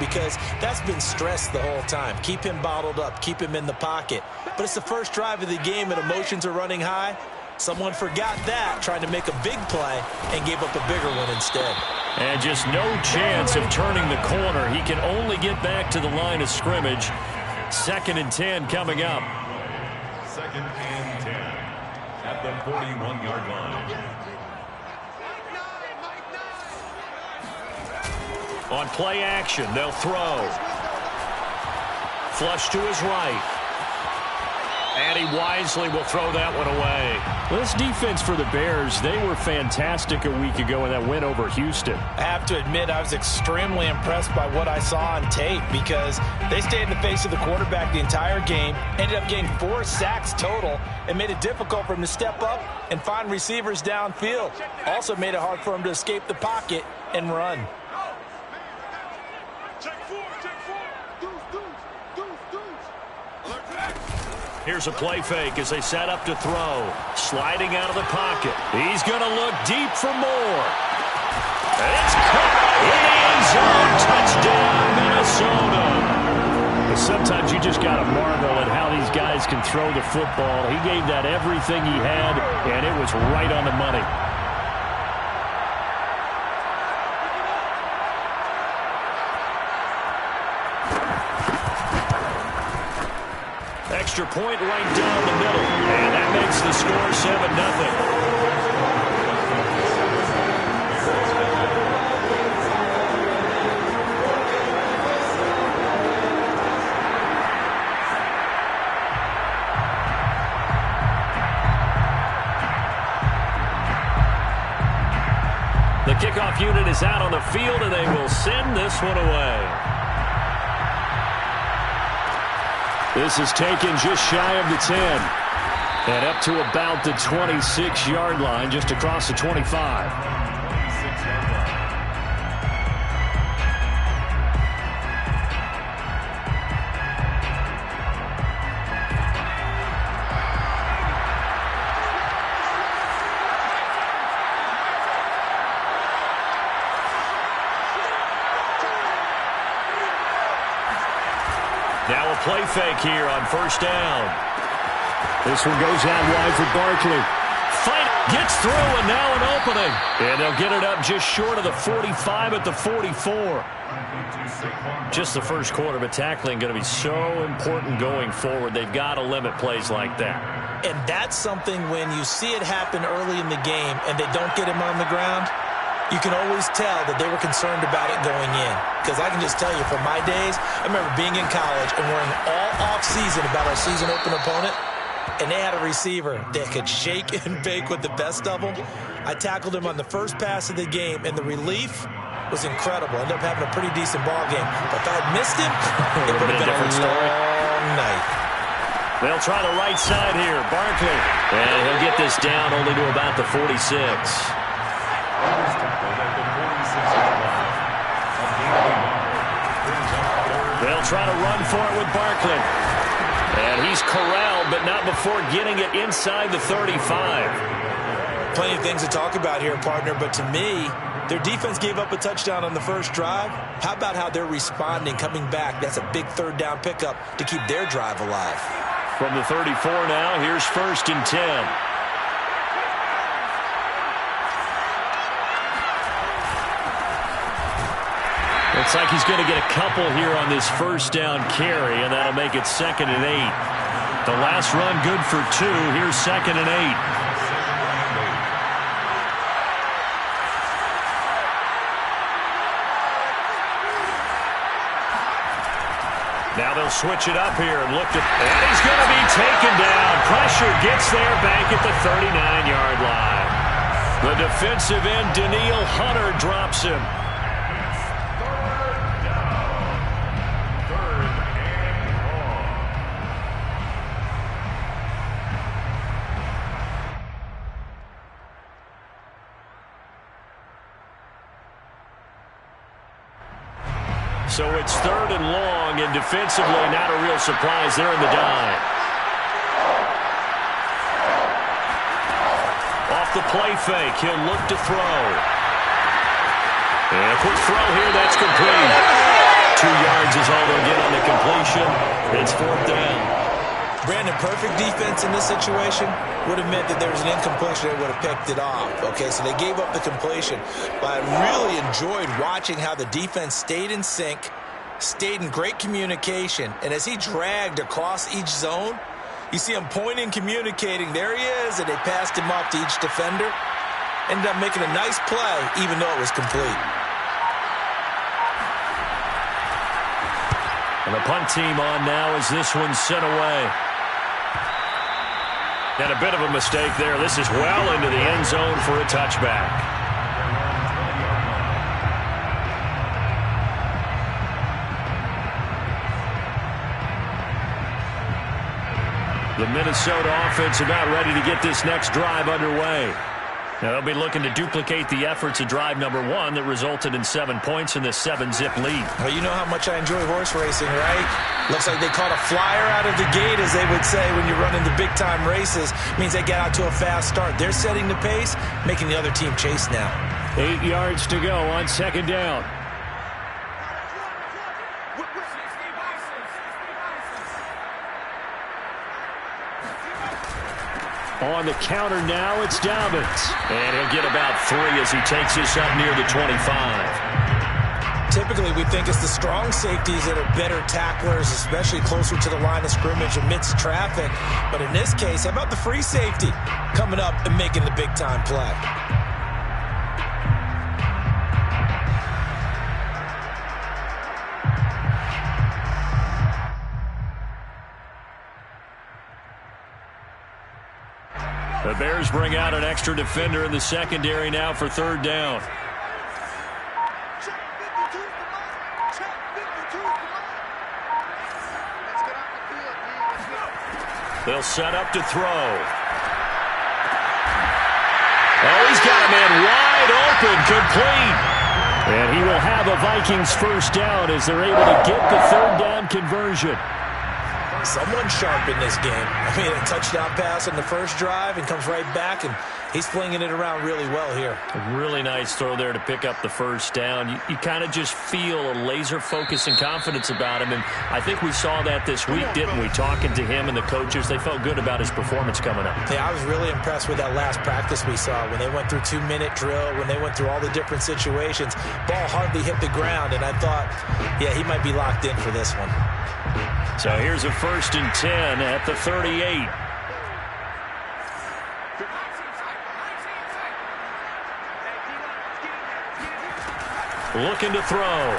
because that's been stressed the whole time. Keep him bottled up, keep him in the pocket. But it's the first drive of the game and emotions are running high. Someone forgot that, trying to make a big play, and gave up a bigger one instead. And just no chance of turning the corner. He can only get back to the line of scrimmage. 2nd and 10 coming up. 2nd and 10 at the 41-yard line. On play action, they'll throw. Flush to his right. And he wisely will throw that one away. Well, this defense for the Bears, they were fantastic a week ago in that win over Houston. I have to admit, I was extremely impressed by what I saw on tape because they stayed in the face of the quarterback the entire game, ended up getting 4 sacks total, and made it difficult for him to step up and find receivers downfield. Also made it hard for him to escape the pocket and run. Here's a play fake as they set up to throw. Sliding out of the pocket. He's going to look deep for more. It's caught in the end zone. Touchdown, Minnesota. Sometimes you just got to marvel at how these guys can throw the football. He gave that everything he had, and it was right on the money. Extra point right down the middle. And that makes the score 7-0. The kickoff unit is out on the field, and they will send this one away. This is taken just shy of the 10. And up to about the 26-yard line, just across the 25. Now a play fake here on 1st down. This one goes out wide for Barkley. Fight gets through, and now an opening. And they'll get it up just short of the 45 at the 44. Just the first quarter, but tackling going to be so important going forward. They've got to limit plays like that. And that's something when you see it happen early in the game and they don't get him on the ground, you can always tell that they were concerned about it going in. Because I can just tell you from my days, I remember being in college and worrying all off-season about our season open opponent, and they had a receiver that could shake and bake with the best of them. I tackled him on the first pass of the game, and the relief was incredible. Ended up having a pretty decent ball game. But if I had missed him, it would have been a long night. They'll try the right side here. Barkley. And he'll get this down only to about the 46. They'll try to run for it with Barkley. And he's corralled, but not before getting it inside the 35. Plenty of things to talk about here, partner, but to me, their defense gave up a touchdown on the first drive. How about how they're responding, coming back? That's a big 3rd down pickup to keep their drive alive. From the 34 now, here's 1st and 10. Looks like he's going to get a couple here on this 1st down carry, and that'll make it 2nd and 8. The last run good for 2. Here's 2nd and 8. Now they'll switch it up here and look to, and he's going to be taken down. Pressure gets there back at the 39-yard line. The defensive end, Danielle Hunter, drops him. So it's 3rd and long, and defensively not a real surprise there in the dime. Off the play fake, he'll look to throw. And a quick throw here, that's complete. To is all they'll get on the completion. It's 4th down. Brandon, perfect defense in this situation would have meant that there was an incompletion. They would have picked it off. Okay, so they gave up the completion. But I really enjoyed watching how the defense stayed in sync, stayed in great communication. And as he dragged across each zone, you see him pointing, communicating. There he is, and they passed him off to each defender. Ended up making a nice play, even though it was complete. And the punt team on now as this one's sent away. And a bit of a mistake there. This is well into the end zone for a touchback. The Minnesota offense about ready to get this next drive underway. Now they'll be looking to duplicate the efforts of drive number 1 that resulted in 7 points in this 7-zip lead. Well, you know how much I enjoy horse racing, right? Looks like they caught a flyer out of the gate, as they would say when you're running the big-time races. Means they get out to a fast start. They're setting the pace, making the other team chase now. 8 yards to go on 2nd down. On the counter now, it's Dobbins. And he'll get about 3 as he takes this up near the 25. Typically, we think it's the strong safeties that are better tacklers, especially closer to the line of scrimmage amidst traffic. But in this case, how about the free safety coming up and making the big-time play? The Bears bring out an extra defender in the secondary now for 3rd down. They'll set up to throw. Oh, he's got a man wide open, complete. And he will have a Vikings 1st down as they're able to get the 3rd down conversion. Someone sharp in this game. I mean, a touchdown pass on the first drive and comes right back, and he's flinging it around really well here. A really nice throw there to pick up the 1st down. You kind of just feel a laser focus and confidence about him, and I think we saw that this week, didn't we? Talking to him and the coaches, they felt good about his performance coming up. Yeah, I was really impressed with that last practice we saw when they went through 2-minute drill, when they went through all the different situations. Ball hardly hit the ground, and I thought, yeah, he might be locked in for this one. So here's a 1st and 10 at the 38. Looking to throw.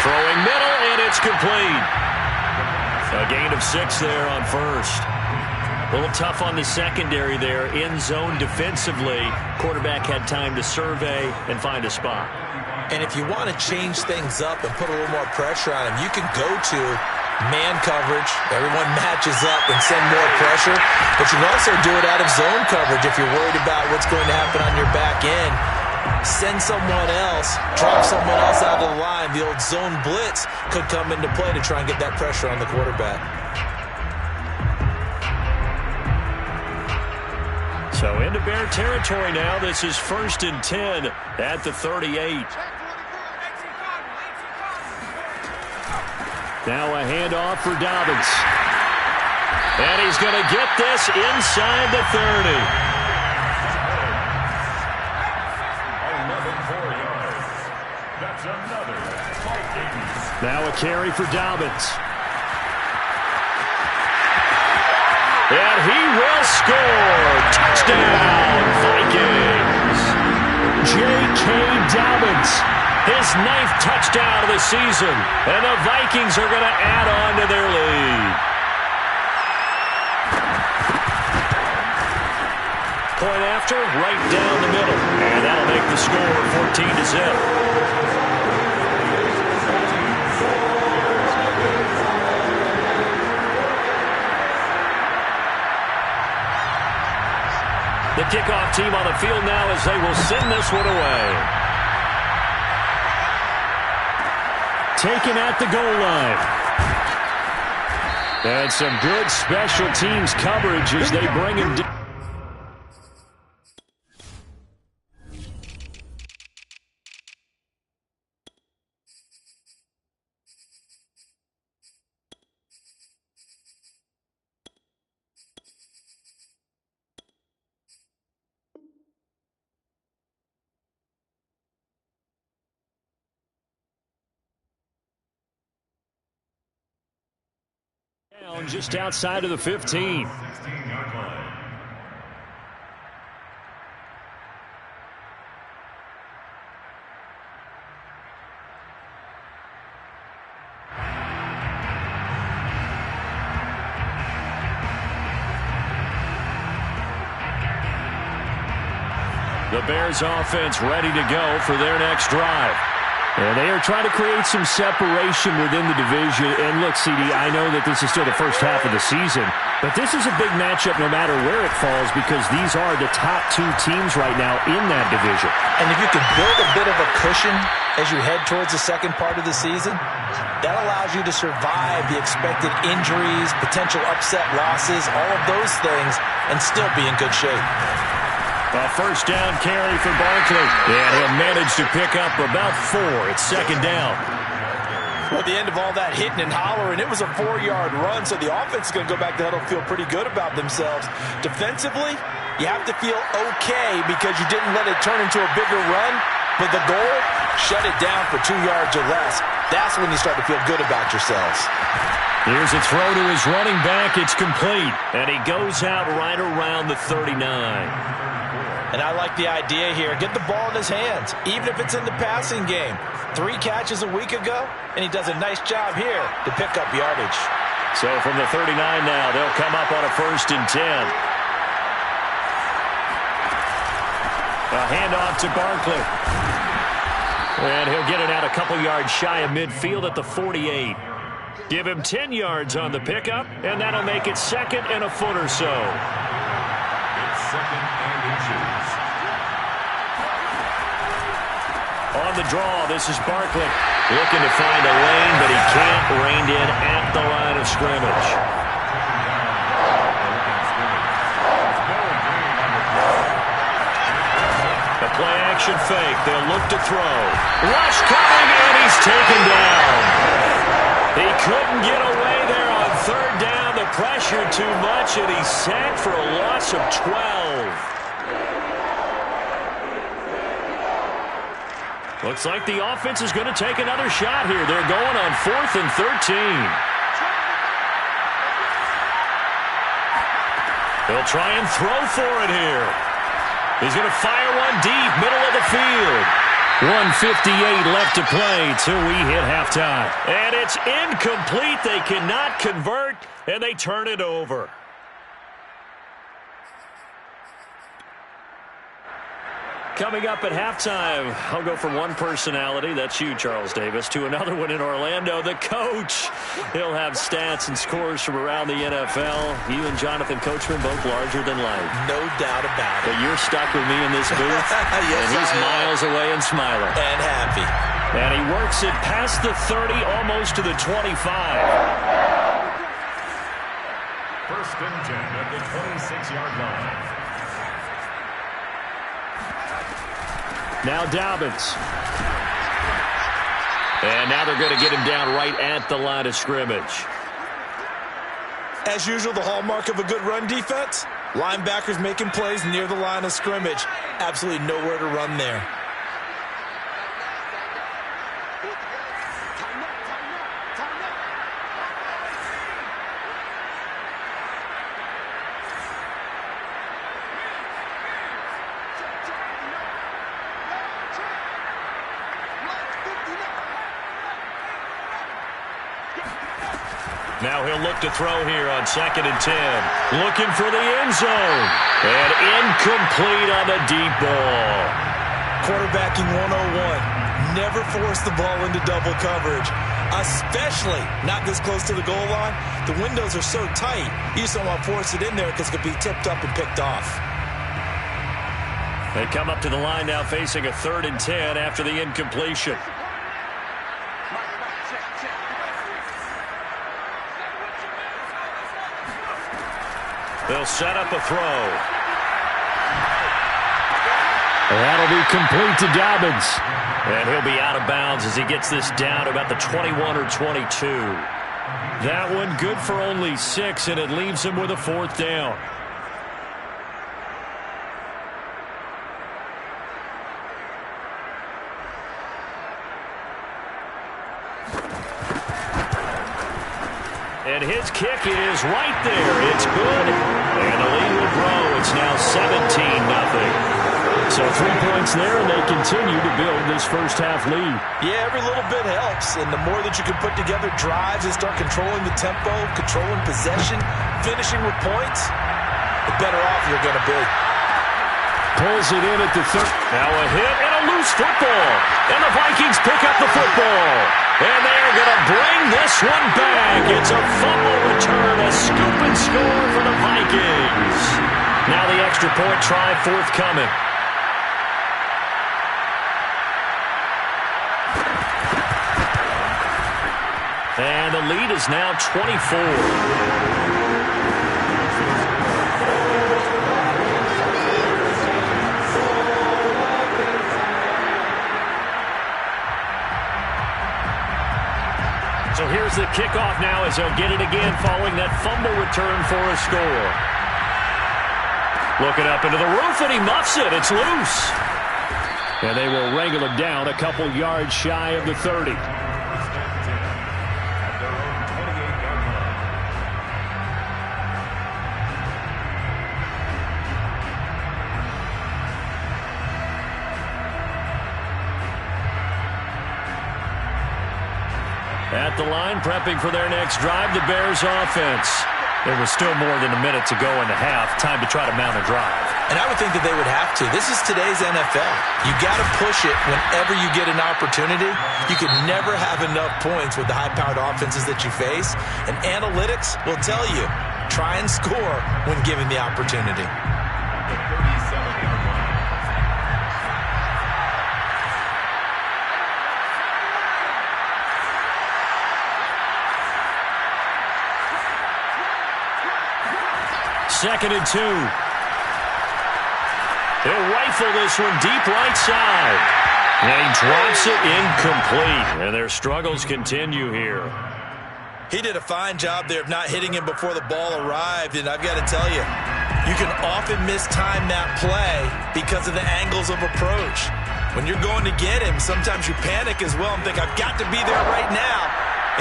Throwing middle, and it's complete. A gain of 6 there on 1st. A little tough on the secondary there. In zone defensively. Quarterback had time to survey and find a spot. And if you want to change things up and put a little more pressure on him, you can go to man coverage. Everyone matches up and send more pressure. But you can also do it out of zone coverage if you're worried about what's going to happen on your back end. Send someone else, drop someone else out of the line. The old zone blitz could come into play to try and get that pressure on the quarterback. So into Bear territory now. This is 1st and 10 at the 38. Now a handoff for Dobbins. And he's going to get this inside the 30. 4 yards. That's another Vikings. Now a carry for Dobbins. And he will score. Touchdown, Vikings. J.K. Dobbins, his 9th touchdown of the season. And the Vikings are going to add on to their lead. Point after, right down the middle. And that'll make the score 14-0. The kickoff team on the field now as they will send this one away. Taken at the goal line. And some good special teams coverage as they bring him down. Just outside of the 15. 16-yard line. The Bears offense ready to go for their next drive. And they are trying to create some separation within the division. And look, CD, I know that this is still the first half of the season, but this is a big matchup no matter where it falls because these are the top two teams right now in that division. And if you can build a bit of a cushion as you head towards the second part of the season, that allows you to survive the expected injuries, potential upset losses, all of those things, and still be in good shape. A first down carry for Barkley. And he'll manage to pick up about 4. It's second down. Well, at the end of all that hitting and hollering, it was a 4-yard run, so the offense is going to go back to the huddle and feel pretty good about themselves. Defensively, you have to feel okay because you didn't let it turn into a bigger run, but the goal, shut it down for 2 yards or less. That's when you start to feel good about yourselves. Here's a throw to his running back. It's complete. And he goes out right around the 39. And I like the idea here. Get the ball in his hands, even if it's in the passing game. 3 catches a week ago, and he does a nice job here to pick up yardage. So from the 39 now, they'll come up on a 1st and 10. A handoff to Barkley. And he'll get it out a couple yards shy of midfield at the 48. Give him 10 yards on the pickup, and that'll make it 2nd and a foot or so. It's 2nd and inches. On the draw, this is Barkley. Looking to find a lane, but he can't. Reined in at the line of scrimmage. The play-action fake. They'll look to throw. Rush coming, and he's taken down. He couldn't get away there on 3rd down. The pressure too much, and he's sacked for a loss of 12. Looks like the offense is going to take another shot here. They're going on 4th and 13. They'll try and throw for it here. He's going to fire one deep, middle of the field. 1:58 left to play till we hit halftime. And it's incomplete. They cannot convert, and they turn it over. Coming up at halftime, I'll go from one personality, that's you, Charles Davis, to another one in Orlando, the coach. He'll have stats and scores from around the NFL. You and Jonathan Coachman, both larger than life. No doubt about it. But you're stuck with me in this booth, Yes, and he's miles away and smiling. And happy. And he works it past the 30, almost to the 25. 1st and 10 at the 26-yard line. Now Dobbins. And now they're going to get him down right at the line of scrimmage. As usual, the hallmark of a good run defense, linebackers making plays near the line of scrimmage. Absolutely nowhere to run there. Now he'll look to throw here on 2nd and 10. Looking for the end zone. And incomplete on the deep ball. Quarterbacking 101. Never force the ball into double coverage, especially not this close to the goal line. The windows are so tight, you just don't want to force it in there because it could be tipped up and picked off. They come up to the line now facing a 3rd and 10 after the incompletion. They'll set up a throw. That'll be complete to Dobbins. And he'll be out of bounds as he gets this down to about the 21 or 22. That one good for only 6, and it leaves him with a 4th down. And his kick is right there. It's good. And the lead will grow. It's now 17-0. So 3 points there, and they continue to build this first-half lead. Yeah, every little bit helps. And the more that you can put together drives and start controlling the tempo, controlling possession, finishing with points, the better off you're going to be. Pulls it in at the third. Now a hit and a loose football. And the Vikings pick up the football. And they're going to bring this one back. It's a fumble return, a scoop and score for the Vikings. Now the extra point try forthcoming. And the lead is now 24. So here's the kickoff now as they'll get it again following that fumble return for a score. Looking up into the roof, and he muffs it. It's loose. And they will wrangle him down a couple yards shy of the 30. At the line, prepping for their next drive, the Bears offense. There was still more than a minute to go in the half. Time to try to mount a drive. And I would think that they would have to. This is today's NFL. You got to push it whenever you get an opportunity. You can never have enough points with the high-powered offenses that you face. And analytics will tell you, try and score when given the opportunity. Second and 2. He'll rifle this one deep right side. And he drops it incomplete. And their struggles continue here. He did a fine job there of not hitting him before the ball arrived. And I've got to tell you, you can often mistime that play because of the angles of approach. When you're going to get him, sometimes you panic as well and think, I've got to be there right now.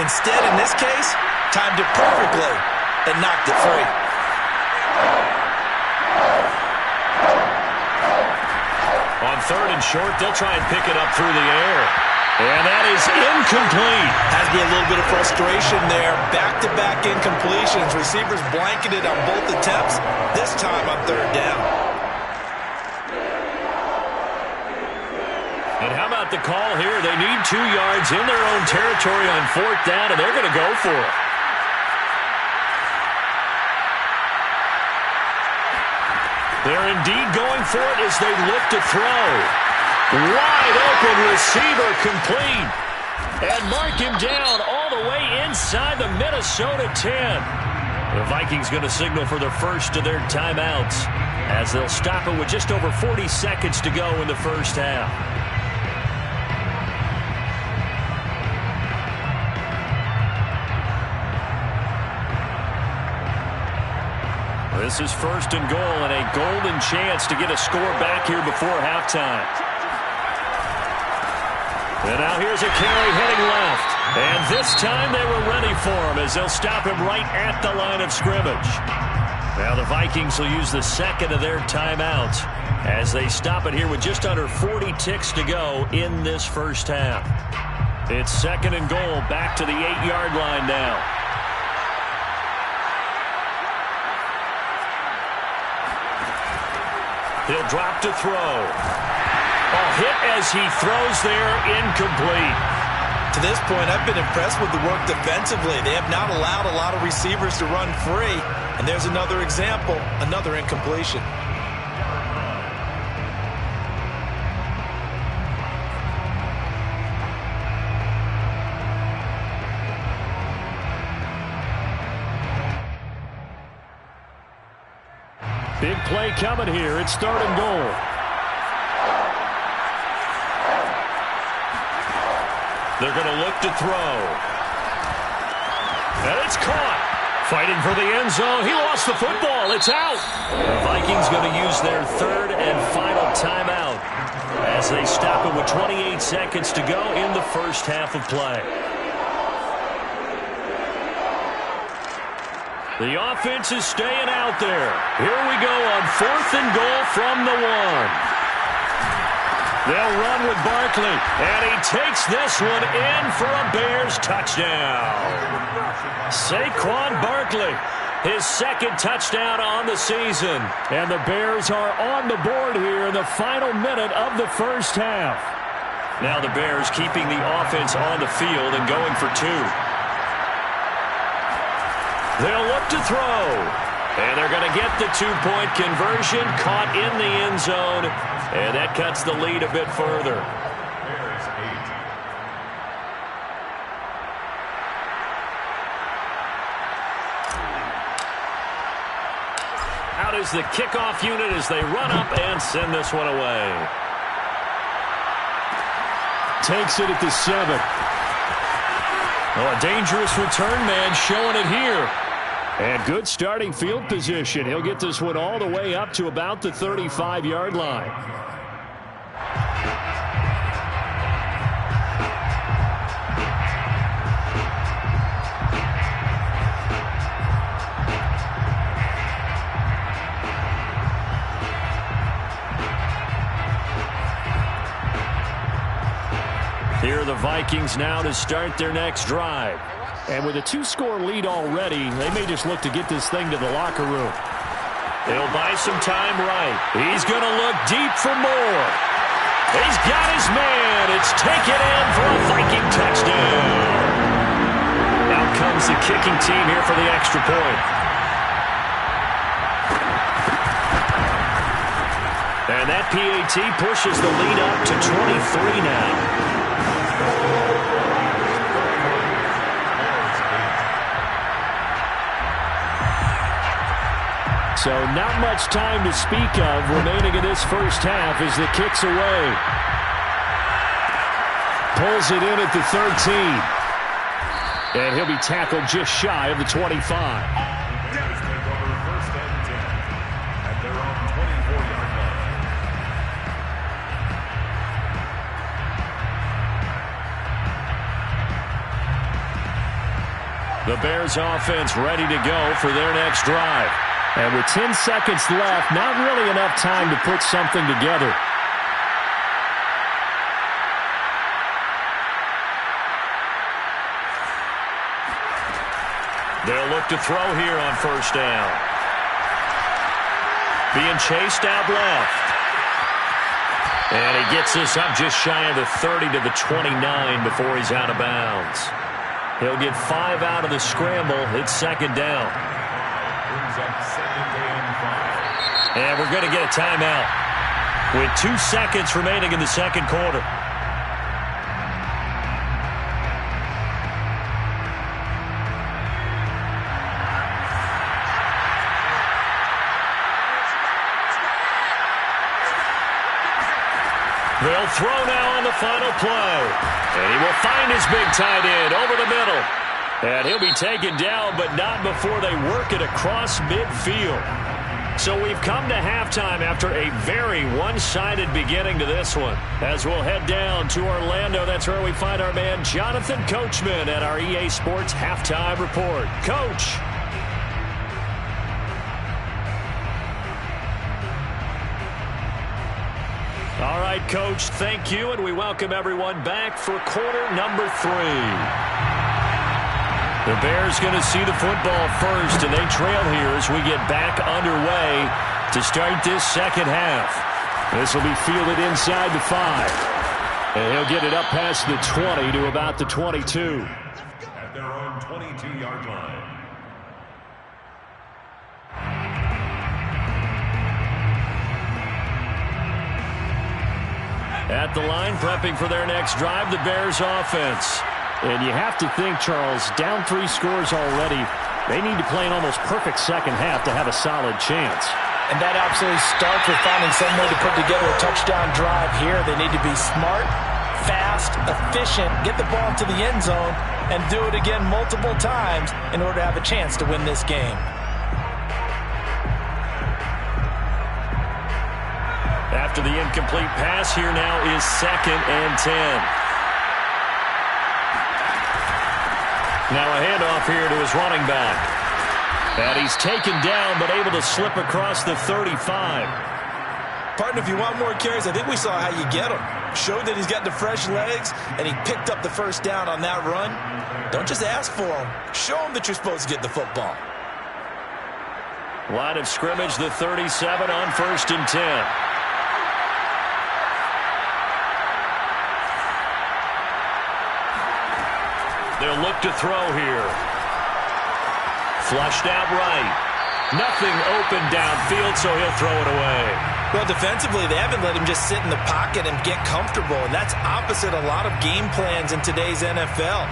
Instead, in this case, timed it perfectly and knocked it free. On third and short, they'll try and pick it up through the air. And that is incomplete. Has to be a little bit of frustration there. Back-to-back incompletions. Receivers blanketed on both attempts, this time on third down. And how about the call here? They need 2 yards in their own territory on fourth down, and they're going to go for it. They're indeed going for it as they look to throw. Wide open receiver complete. And mark him down all the way inside the Minnesota 10. The Vikings going to signal for the first of their timeouts as they'll stop it with just over 40 seconds to go in the first half. This is first and goal and a golden chance to get a score back here before halftime. And now here's a carry heading left. And this time they were ready for him as they'll stop him right at the line of scrimmage. Now the Vikings will use the second of their timeouts as they stop it here with just under 40 ticks to go in this first half. It's second and goal back to the 8-yard line now. He'll drop to throw. A hit as he throws there, incomplete. To this point, I've been impressed with the work defensively. They have not allowed a lot of receivers to run free. And there's another example, another incompletion. Big play coming here. It's third and goal. They're going to look to throw. And it's caught. Fighting for the end zone. He lost the football. It's out. The Vikings going to use their third and final timeout as they stop it with 28 seconds to go in the first half of play. The offense is staying out there. Here we go on 4th and goal from the 1. They'll run with Barkley, and he takes this one in for a Bears touchdown. Saquon Barkley, his 2nd touchdown on the season. And the Bears are on the board here in the final minute of the first half. Now the Bears keeping the offense on the field and going for 2. They'll look to throw. And they're going to get the 2-point conversion, caught in the end zone. And that cuts the lead a bit further. Bears 8. Out is the kickoff unit as they run up and send this one away. Takes it at the 7. Oh, a dangerous return man showing it here. And good starting field position. He'll get this one all the way up to about the 35-yard line. Here are the Vikings now to start their next drive. And with a 2-score lead already, they may just look to get this thing to the locker room. They'll buy some time right. He's going to look deep for more. He's got his man. It's taken in for a Viking touchdown. Out comes the kicking team here for the extra point. And that PAT pushes the lead up to 23 now. So not much time to speak of remaining in this first half as the kick's away. Pulls it in at the 13. And he'll be tackled just shy of the 25. Bears take over 1st and 10 at their own 24-yard line. The Bears offense ready to go for their next drive. And with 10 seconds left, not really enough time to put something together. They'll look to throw here on 1st down. Being chased out left. And he gets this up just shy of the 30 to the 29 before he's out of bounds. He'll get 5 out of the scramble. It's 2nd down. And we're going to get a timeout with 2 seconds remaining in the 2nd quarter. They'll throw now on the final play. And he will find his big tight end over the middle. And he'll be taken down, but not before they work it across midfield. So we've come to halftime after a very one-sided beginning to this one. As we'll head down to Orlando, that's where we find our man Jonathan Coachman at our EA Sports Halftime Report. Coach. All right, Coach, thank you, and we welcome everyone back for quarter number 3. The Bears going to see the football first, and they trail here as we get back underway to start this 2nd half. This will be fielded inside the 5. And he'll get it up past the 20 to about the 22. At their own 22-yard line. At the line, prepping for their next drive, the Bears offense. And you have to think, Charles, down 3 scores already. They need to play an almost perfect 2nd half to have a solid chance. And that absolutely starts with finding some way to put together a touchdown drive here. They need to be smart, fast, efficient, get the ball to the end zone, and do it again multiple times in order to have a chance to win this game. After the incomplete pass, here now is 2nd and 10. Now a handoff here to his running back. And he's taken down, but able to slip across the 35. Partner, if you want more carries, I think we saw how you get them. Showed that he's got the fresh legs, and he picked up the first down on that run. Don't just ask for them. Show them that you're supposed to get the football. Line of scrimmage, the 37 on 1st and 10. They'll look to throw here. Flushed out right. Nothing open downfield, so he'll throw it away. Well, defensively, they haven't let him just sit in the pocket and get comfortable, and that's opposite a lot of game plans in today's NFL.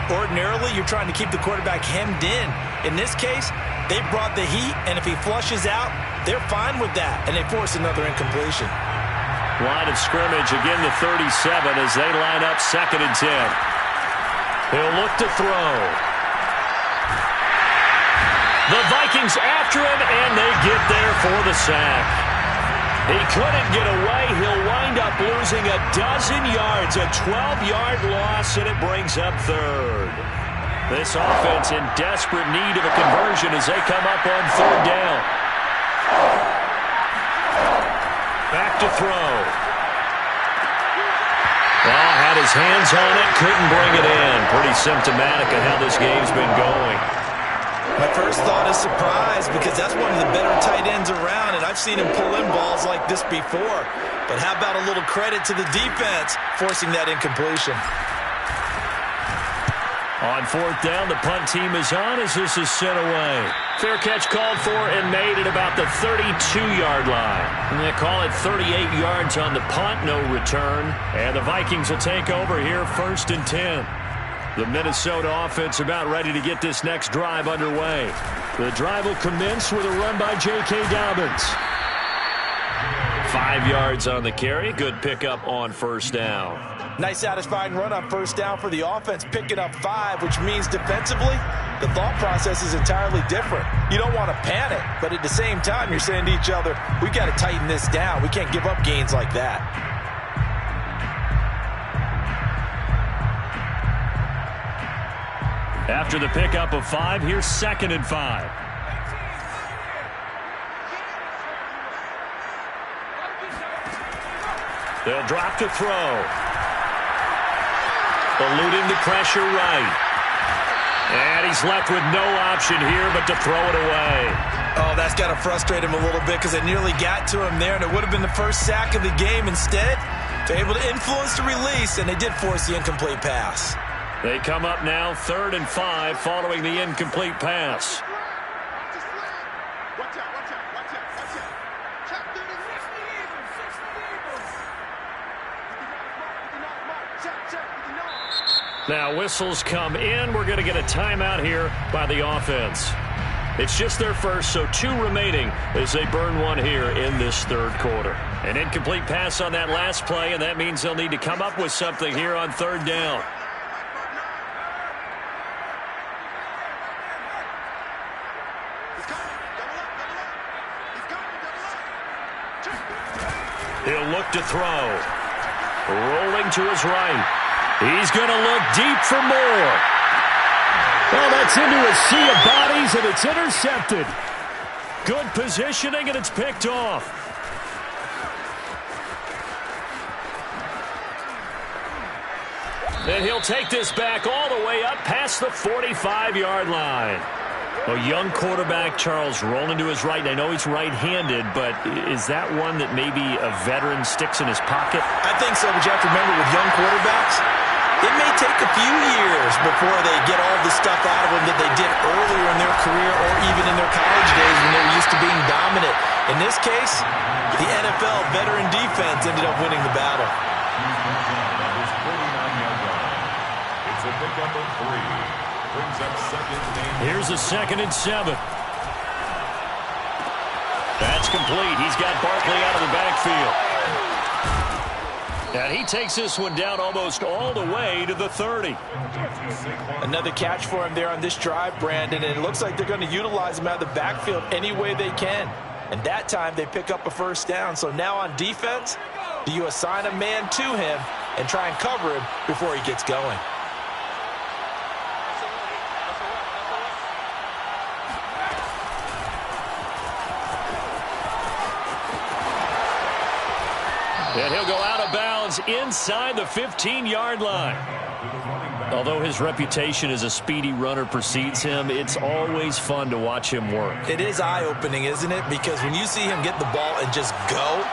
Ordinarily, you're trying to keep the quarterback hemmed in. In this case, they brought the heat, and if he flushes out, they're fine with that, and they force another incompletion. Line of scrimmage, again the 37 as they line up 2nd and 10. He'll look to throw. The Vikings after him, and they get there for the sack. He couldn't get away. He'll wind up losing a dozen yards, a 12-yard loss, and it brings up 3rd. This offense in desperate need of a conversion as they come up on 3rd down. Back to throw. Oh, had his hands on it, couldn't bring it in. Pretty symptomatic of how this game's been going. My first thought is surprise because that's one of the better tight ends around, and I've seen him pull in balls like this before. But how about a little credit to the defense forcing that incompletion? On 4th down, the punt team is on as this is sent away. Fair catch called for and made at about the 32-yard line. And they call it 38 yards on the punt, no return. And the Vikings will take over here 1st and 10. The Minnesota offense about ready to get this next drive underway. The drive will commence with a run by J.K. Dobbins. 5 yards on the carry. Good pickup on 1st down. Nice satisfying run on 1st down for the offense, picking up 5, which means defensively, the thought process is entirely different. You don't want to panic, but at the same time, you're saying to each other, we've got to tighten this down. We can't give up gains like that. After the pickup of 5, here's 2nd and 5. They'll drop to throw. Eluding the pressure right. And he's left with no option here but to throw it away. Oh, that's got to frustrate him a little bit because it nearly got to him there, and it would have been the first sack of the game. Instead, they're able to influence the release, and they did force the incomplete pass. They come up now 3rd and 5 following the incomplete pass. Now whistles come in. We're going to get a timeout here by the offense. It's just their first, so 2 remaining as they burn 1 here in this 3rd quarter. An incomplete pass on that last play, and that means they'll need to come up with something here on 3rd down. He'll look to throw. Rolling to his right. He's going to look deep for more. Well, that's into a sea of bodies, and it's intercepted. Good positioning, and it's picked off. And he'll take this back all the way up past the 45-yard line. A young quarterback, Charles, rolling to his right. I know he's right-handed, but is that one that maybe a veteran sticks in his pocket? I think so, but you have to remember with young quarterbacks, it may take a few years before they get all the stuff out of them that they did earlier in their career or even in their college days when they were used to being dominant. In this case, the NFL veteran defense ended up winning the battle. It's a pickup of 3. Brings up 2nd and 8. Here's a 2nd and 7. That's complete. He's got Barkley out of the backfield. And he takes this one down almost all the way to the 30. Another catch for him there on this drive, Brandon, and it looks like they're going to utilize him out of the backfield any way they can. And that time they pick up a 1st down. So now on defense, do you assign a man to him and try and cover him before he gets going? And he'll go out of bounds inside the 15-yard line. Although his reputation as a speedy runner precedes him, it's always fun to watch him work. It is eye-opening, isn't it? Because when you see him get the ball and just go,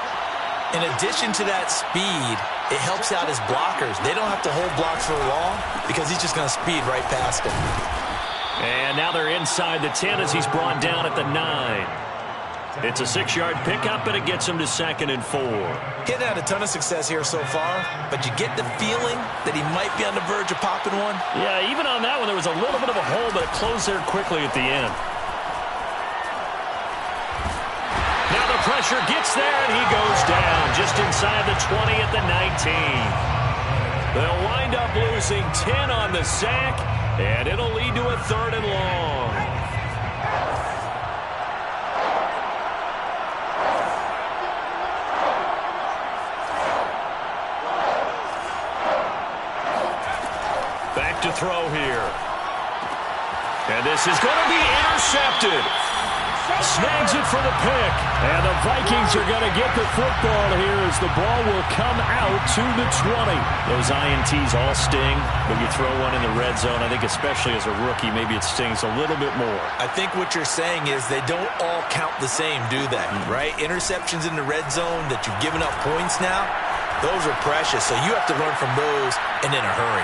in addition to that speed, it helps out his blockers. They don't have to hold blocks for long because he's just going to speed right past them. And now they're inside the 10 as he's brought down at the 9. It's a 6-yard pickup, and it gets him to 2nd and 4. Getting had a ton of success here so far, but you get the feeling that he might be on the verge of popping one. Yeah, even on that one, there was a little bit of a hole, but it closed there quickly at the end. Now the pressure gets there, and he goes down just inside the 20 at the 19. They'll wind up losing 10 on the sack, and it'll lead to a 3rd and long. To throw here. And this is going to be intercepted. Snags it for the pick. And the Vikings are going to get the football here as the ball will come out to the 20. Those INTs all sting, but you throw one in the red zone, I think especially as a rookie, maybe it stings a little bit more. I think what you're saying is they don't all count the same, do they? Right? Interceptions in the red zone that you've given up points now, those are precious. So you have to learn from those and in a hurry.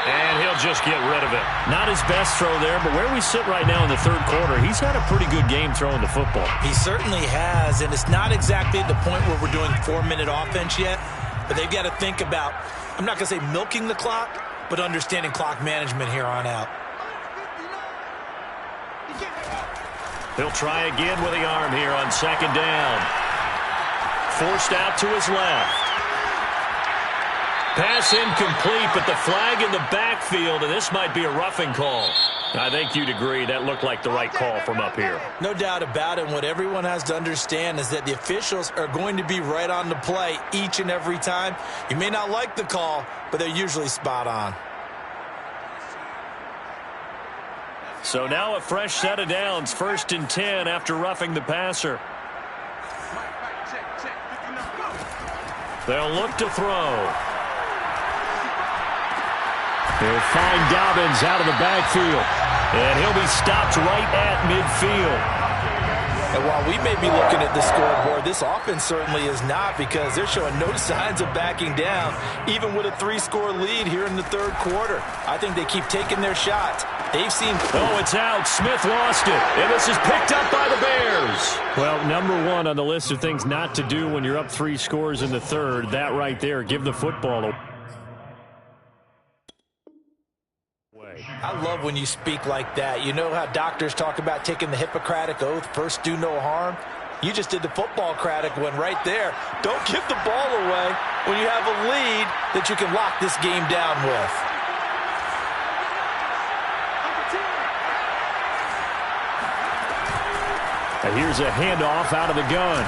And he'll just get rid of it. Not his best throw there, but where we sit right now in the 3rd quarter, he's had a pretty good game throwing the football. He certainly has, and it's not exactly at the point where we're doing 4-minute offense yet, but they've got to think about, I'm not going to say milking the clock, but understanding clock management here on out. He'll try again with the arm here on 2nd down. Forced out to his left. Pass incomplete, but the flag in the backfield, and this might be a roughing call. I think you'd agree that looked like the right call from up here. No doubt about it. What everyone has to understand is that the officials are going to be right on the play each and every time. You may not like the call, but they're usually spot on. So now a fresh set of downs, 1st and 10 after roughing the passer. They'll look to throw. He'll find Dobbins out of the backfield. And he'll be stopped right at midfield. And while we may be looking at the scoreboard, this offense certainly is not, because they're showing no signs of backing down, even with a 3-score lead here in the 3rd quarter. I think they keep taking their shots. They've seen... Oh, it's out. Smith lost it. And this is picked up by the Bears. Well, number 1 on the list of things not to do when you're up 3 scores in the 3rd, that right there, give the football away. I love when you speak like that. You know how doctors talk about taking the Hippocratic Oath, first do no harm? You just did the football-cratic one right there. Don't give the ball away when you have a lead that you can lock this game down with. And here's a handoff out of the gun.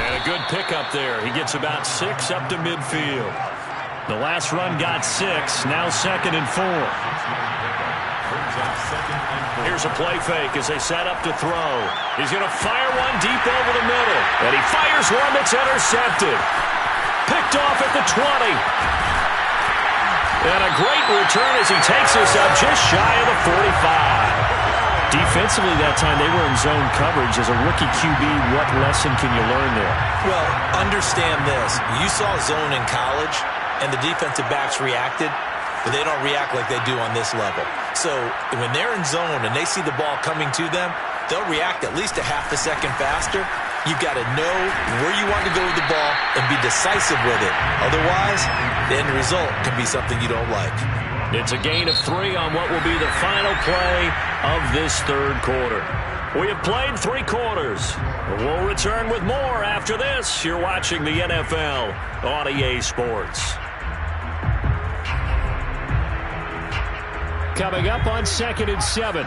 And a good pickup there. He gets about 6 up to midfield. The last run got 6, now 2nd and 4. Here's a play fake as they set up to throw. He's going to fire one deep over the middle. And he fires one that's intercepted. Picked off at the 20. And a great return as he takes us up just shy of the 45. Defensively that time, they were in zone coverage. As a rookie QB, what lesson can you learn there? Well, understand this. You saw zone in college, and the defensive backs reacted, but they don't react like they do on this level. So when they're in zone and they see the ball coming to them, they'll react at least a half a second faster. You've got to know where you want to go with the ball and be decisive with it. Otherwise, the end result can be something you don't like. It's a gain of 3 on what will be the final play of this 3rd quarter. We have played 3 quarters. We'll return with more after this. You're watching the NFL on EA Sports. Coming up on 2nd and 7.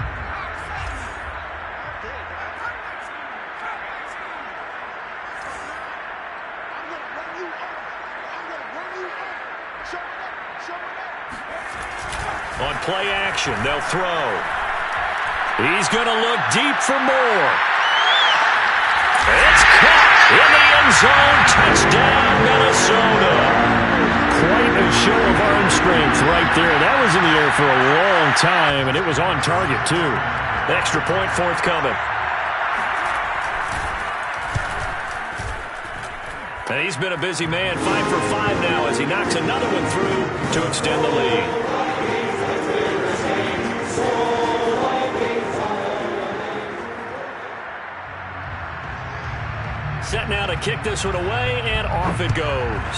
On play action, they'll throw. He's going to look deep for more. It's caught. In the end zone, touchdown, Minnesota. Quite a show of arm strength right there. That was in the air for a long time, and it was on target, too. Extra point forthcoming. And he's been a busy man, 5 for 5 now as he knocks another one through to extend the lead. Set now to kick this one away, and off it goes.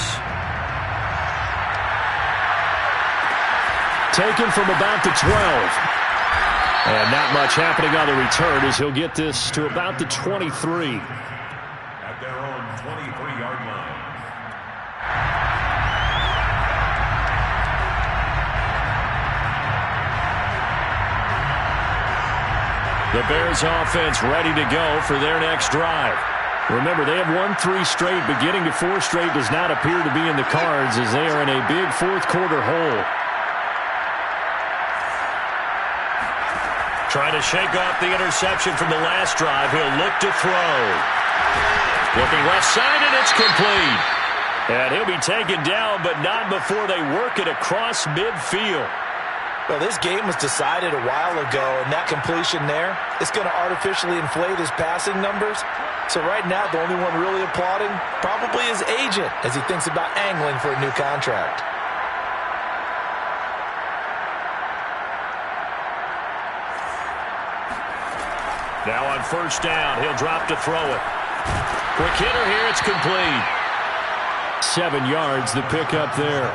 Taken from about the 12. And not much happening on the return as he'll get this to about the 23. At their own 23-yard line. The Bears offense ready to go for their next drive. Remember, they have won 3 straight, but getting to 4 straight does not appear to be in the cards as they are in a big fourth-quarter hole. Trying to shake off the interception from the last drive. He'll look to throw. Looking left side, and it's complete. And he'll be taken down, but not before they work it across midfield. Well, this game was decided a while ago, and that completion there is going to artificially inflate his passing numbers. So right now, the only one really applauding probably his agent as he thinks about angling for a new contract. Now on first down, he'll drop to throw it. Quick hitter here, it's complete. 7 yards, the pickup there.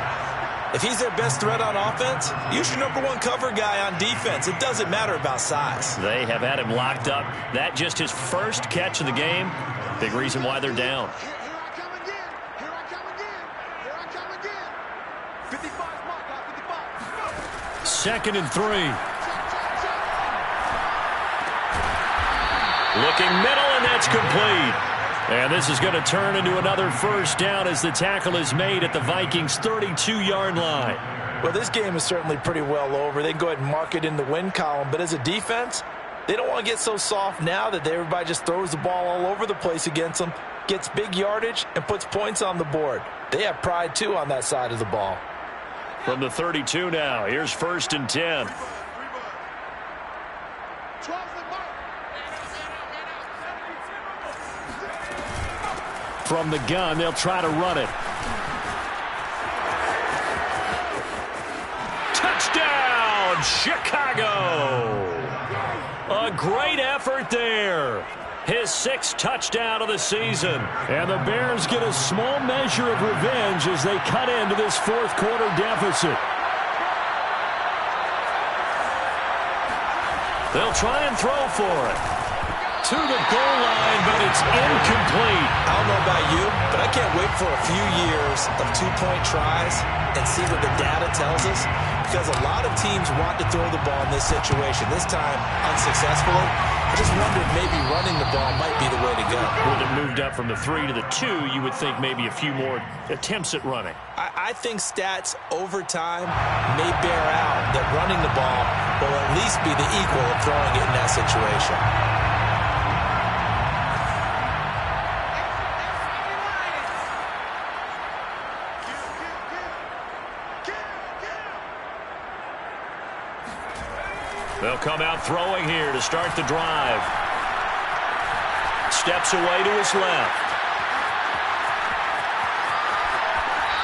If he's their best threat on offense, use your #1 cover guy on defense. It doesn't matter about size. They have had him locked up. That just his first catch of the game. Big reason why they're down. Here I come again. Here I come again. Here I come again. 55 mark out, 55. 2nd and 3. Looking middle, and that's complete. And this is going to turn into another first down as the tackle is made at the Vikings' 32-yard line. Well, this game is certainly pretty well over. They can go ahead and mark it in the win column. But as a defense, they don't want to get so soft now that everybody just throws the ball all over the place against them, gets big yardage, and puts points on the board. They have pride, too, on that side of the ball. From the 32 now, here's 1st and 10. From the gun, they'll try to run it. Touchdown, Chicago! A great effort there. His 6th touchdown of the season. And the Bears get a small measure of revenge as they cut into this fourth-quarter deficit. They'll try and throw for it. To the goal line, but it's incomplete. I don't know about you, but I can't wait for a few years of 2-point tries and see what the data tells us, because a lot of teams want to throw the ball in this situation. This time, unsuccessfully. I just wondered maybe running the ball might be the way to go. With it moved up from the 3 to the 2, you would think maybe a few more attempts at running. I think stats over time may bear out that running the ball will at least be the equal of throwing it in that situation. They'll come out throwing here to start the drive. Steps away to his left.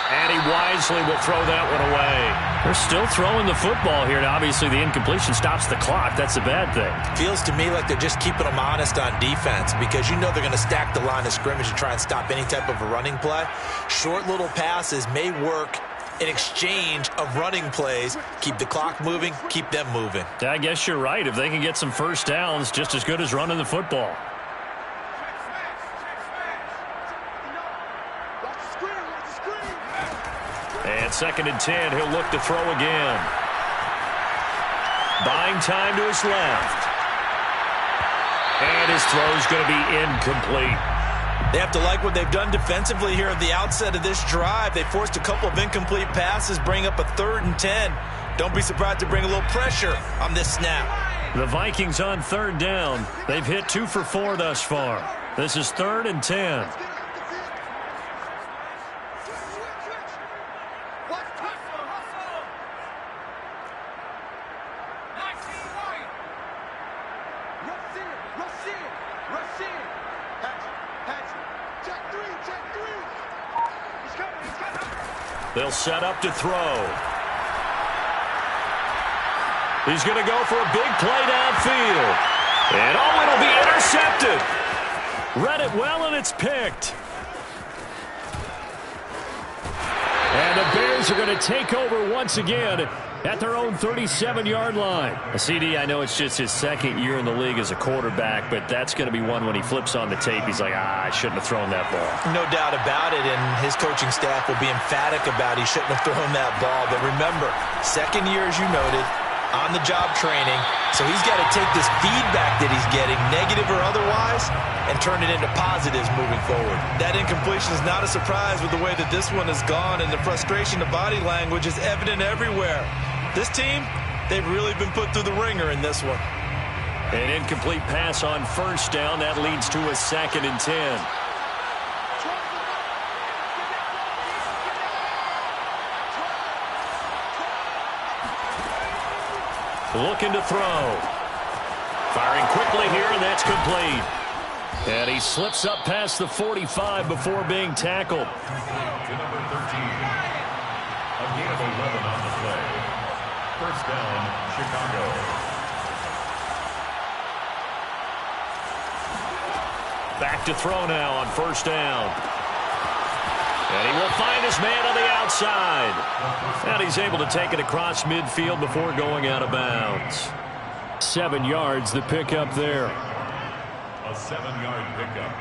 And he wisely will throw that one away. They're still throwing the football here. Now, obviously, the incompletion stops the clock. That's a bad thing. Feels to me like they're just keeping them honest on defense because you know they're going to stack the line of scrimmage and try and stop any type of a running play. Short little passes may work in exchange of running plays. Keep the clock moving, keep them moving. I guess you're right. If they can get some first downs, just as good as running the football. And 2nd and 10, he'll look to throw again. Buying time to his left. And his throw's going to be incomplete. They have to like what they've done defensively here at the outset of this drive. They forced a couple of incomplete passes, bring up a 3rd and 10. Don't be surprised to bring a little pressure on this snap. The Vikings on 3rd down. They've hit 2 for 4 thus far. This is 3rd and 10. They'll set up to throw. He's going to go for a big play downfield. And oh, it'll be intercepted. Read it well, and it's picked. And the Bears are going to take over once again at their own 37-yard line. CD, I know it's just his 2nd year in the league as a quarterback, but that's going to be one when he flips on the tape. He's like, I shouldn't have thrown that ball. No doubt about it, and his coaching staff will be emphatic about he shouldn't have thrown that ball. But remember, 2nd year, as you noted, on-the-job training, so he's got to take this feedback that he's getting, negative or otherwise, and turn it into positives moving forward. That incompletion is not a surprise with the way that this one has gone, and the frustration, the body language is evident everywhere. This team, they've really been put through the ringer in this one. An incomplete pass on 1st down. That leads to a 2nd and 10. Looking to throw. Firing quickly here, and that's complete. And he slips up past the 45 before being tackled. To number 13. A gain of 11 on the play. 1st down, Chicago. Back to throw now on 1st down. And he will find his man on the outside. And he's able to take it across midfield before going out of bounds. 7 yards, the pickup there. A 7-yard pickup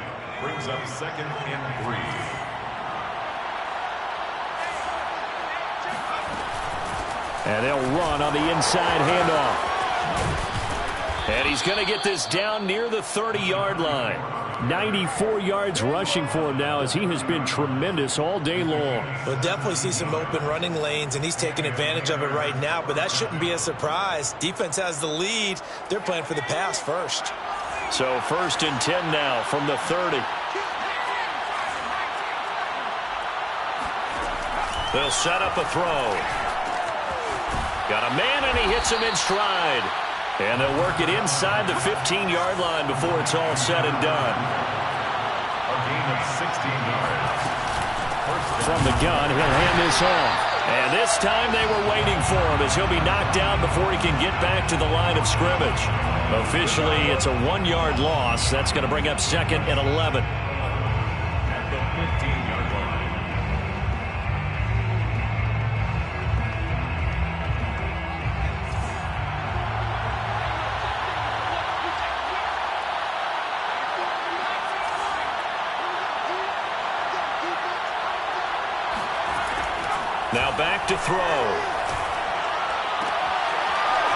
brings up 2nd and 3. And they'll run on the inside handoff. And he's going to get this down near the 30-yard line. 94 yards rushing for him now as he has been tremendous all day long. We'll definitely see some open running lanes, and he's taking advantage of it right now, but that shouldn't be a surprise. Defense has the lead. They're playing for the pass first. So 1st and 10 now from the 30. They'll set up a throw. Got a man, and he hits him in stride. And they'll work it inside the 15-yard line before it's all said and done. A gain of 16 yards. From the gun, he'll hand this off. And this time they were waiting for him as he'll be knocked down before he can get back to the line of scrimmage. Officially, it's a 1-yard loss. That's going to bring up 2nd and 11. At the 15-yard line. Now back to throw.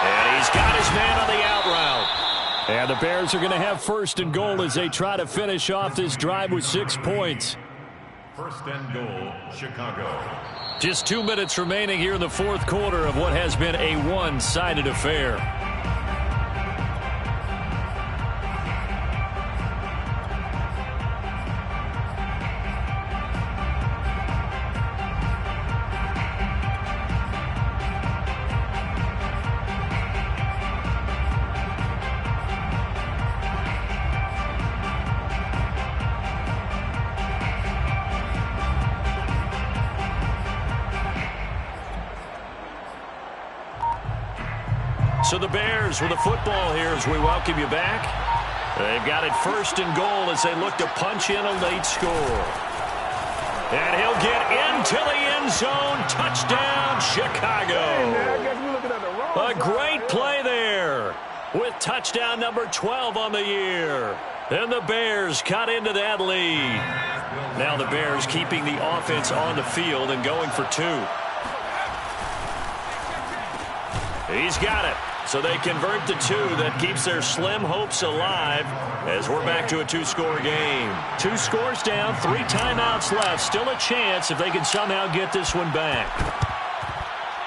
And he's got his man on the out route. And the Bears are going to have 1st and goal as they try to finish off this drive with 6 points. 1st and goal, Chicago. Just 2 minutes remaining here in the 4th quarter of what has been a one-sided affair. So the Bears with the football here as we welcome you back. They've got it 1st and goal as they look to punch in a late score. And he'll get into the end zone. Touchdown, Chicago. A great play there with touchdown number 12 on the year. And the Bears cut into that lead. Now the Bears keeping the offense on the field and going for 2. He's got it. So they convert the 2. That keeps their slim hopes alive as we're back to a 2-score game. 2 scores down, 3 timeouts left. Still a chance if they can somehow get this one back.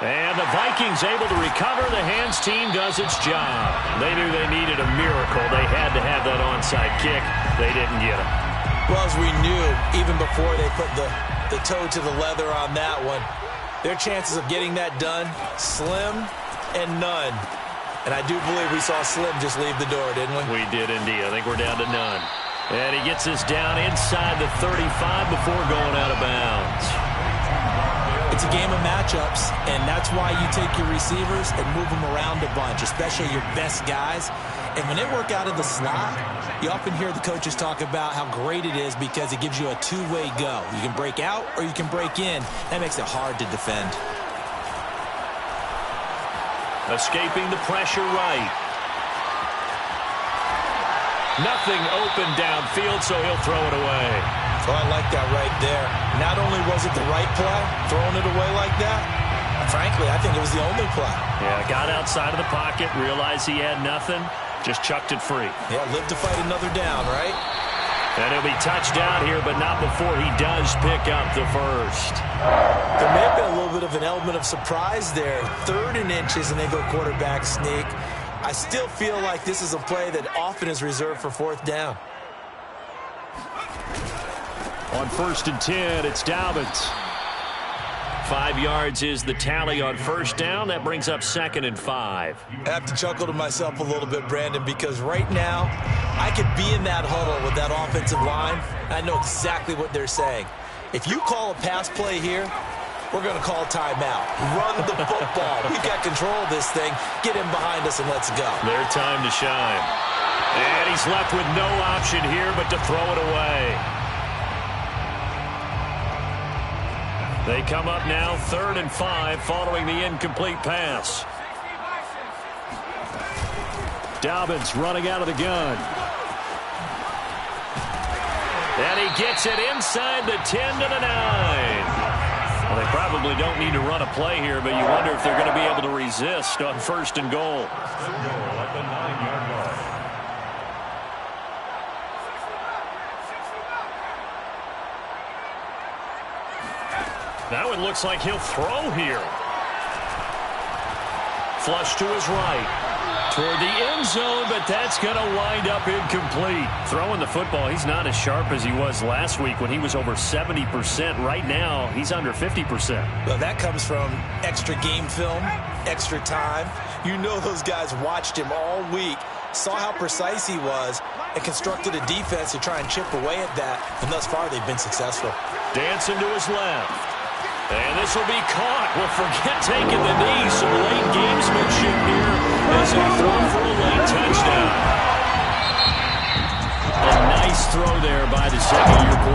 And the Vikings able to recover. The hands team does its job. They knew they needed a miracle. They had to have that onside kick. They didn't get it. Well, as we knew, even before they put the toe to the leather on that one, their chances of getting that done, slim and none. And I do believe we saw Slim just leave the door, didn't we? We did indeed. I think we're down to none. And he gets us down inside the 35 before going out of bounds. It's a game of matchups, and that's why you take your receivers and move them around a bunch, especially your best guys. And when they work out of the slot, you often hear the coaches talk about how great it is because it gives you a two-way go. You can break out or you can break in. That makes it hard to defend. Escaping the pressure right. Nothing open downfield, so he'll throw it away. Oh, I like that right there. Not only was it the right play, throwing it away like that, frankly, I think it was the only play. Yeah, got outside of the pocket, realized he had nothing, just chucked it free. Yeah, live to fight another down, right? And he'll be touched down here, but not before he does pick up the first. There may have been a little bit of an element of surprise there. 3rd and inches, and they go quarterback sneak. I still feel like this is a play that often is reserved for 4th down. On 1st and 10, it's Dobbins. 5 yards is the tally on 1st down. That brings up 2nd and 5. I have to chuckle to myself a little bit, Brandon, because right now I could be in that huddle with that offensive line. I know exactly what they're saying. If you call a pass play here, we're going to call timeout. Run the football. We've got control of this thing. Get him behind us and let's go. Their time to shine. And he's left with no option here but to throw it away. They come up now 3rd and 5 following the incomplete pass. Dobbins running out of the gun. And he gets it inside the 10 to the 9. Well, they probably don't need to run a play here, but you wonder if they're going to be able to resist on 1st and goal. At the 9-yard line. Now it looks like he'll throw here. Flush to his right. Toward the end zone, but that's going to wind up incomplete. Throwing the football, he's not as sharp as he was last week when he was over 70%. Right now, he's under 50%. Well, that comes from extra game film, extra time. You know those guys watched him all week, saw how precise he was, and constructed a defense to try and chip away at that. And thus far, they've been successful. Dancing to his left. And this will be caught. Well, forget taking the knee. Some late gamesmanship here as they throw for a late touchdown. A nice throw there by the second-year quarterback.